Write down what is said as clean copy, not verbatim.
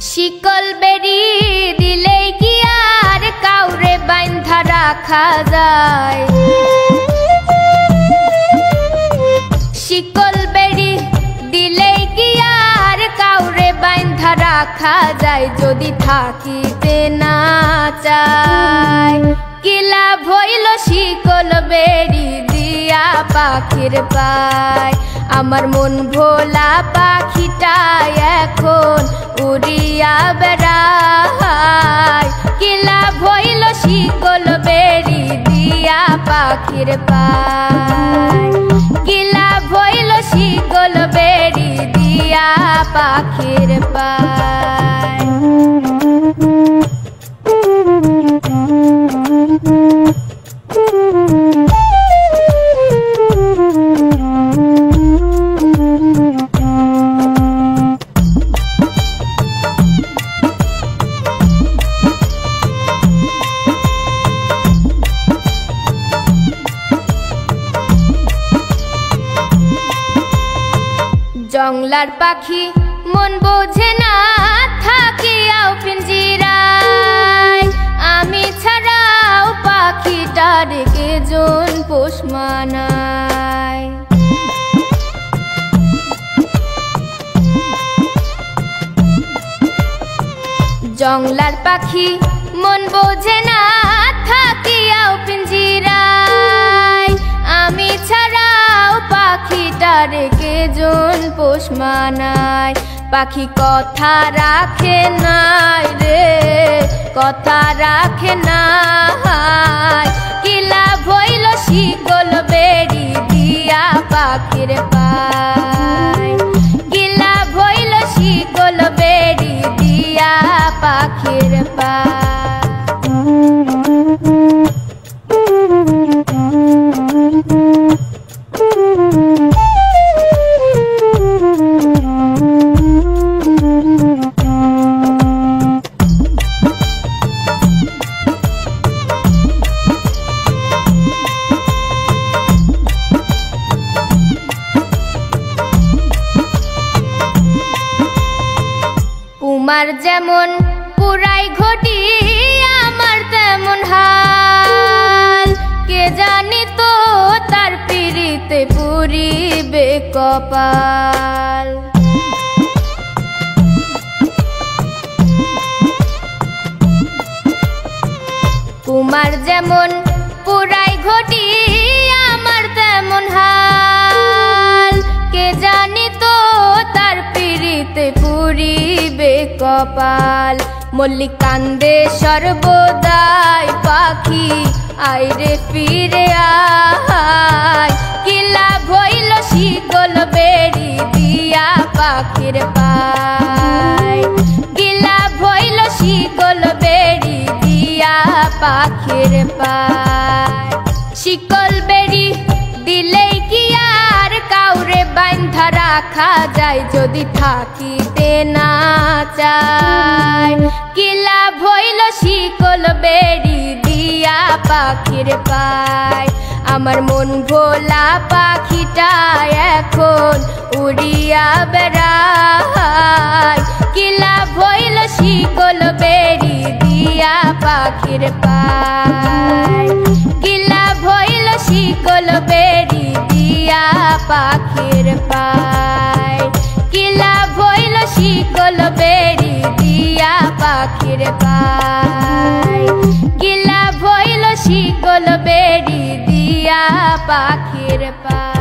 শিকল বেরি দিলেই কি আর কাউরে বাঁধা রাখা যায়? শিকল বেরি দিলেই কি আর কাউরে বাঁধা রাখা যায়? যদি থাকিতে না চায় কি লাভ হইল শিকল বেরি দিয়া পাখির পায়? আমার মন ভোলা পাখিটা এখন উড়িয়া বেড়ায়। কি লাভ হইল শিকল বেরি দিয়া পাখির পায়? কি লাভ হইল শিকল বেরি দিয়া পাখির পায়? জংলার পাখি মন বোঝে না থাকিয়াও পিঞ্জিরায়। আমি ছাড়াও পাখিটার কেজন পোষ মানায়। জংলার পাখি মন বোঝে না থাকিয়াও পিঞ্জিরায়। আমি ছাড়াও পাখিটার কেজন পোষ মানায়। পাখি কথা রাখে নাই রে, কথা রাখে নাই। কি লাভ হইল শিকল বেরি দিয়া পাখির পায়? কি লাভ হইল শিকল বেরি দিয়া পাখির পায়? তোমার যেমন পুরাই ঘটি আমার তেমন হাল। কে জানি তো তার পিরিতে পুরিবে কপাল। তোমার যেমন পুরাই ঘটি আমার তেমন হাল। কে জানি তো তার পিরিতে পুরিবে কপাল। মল্লিক কান্দে সর্বদাই পাখি আইরে ফিরে আয়। কি লাভ হইল শিকল বেরি দিয়া পাখির পায়? কি লাভ হইল শিকল বেরি দিয়া পাখির পায়? শিকল বেরি দিলেই কি আর কাউরে বাঁধা রাখা যায়? যদি থাকিতে না চায় কি লাভ হইল শিকল বেরি দিয়া পাখির পায়? আমার মন ভোলা পাখিটা এখন উড়িয়া বেড়ায়। কি লাভ হইল শিকল বেরি দিয়া পাখির পায়? কি লাভ হইল শিকল বেরি দিয়া পাখির পায়? কি লাভ হইল শিকল বেরি দিয়া পাখির পায়? কি লাভ হইল শিকল বেরি দিয়া পাখির পায়?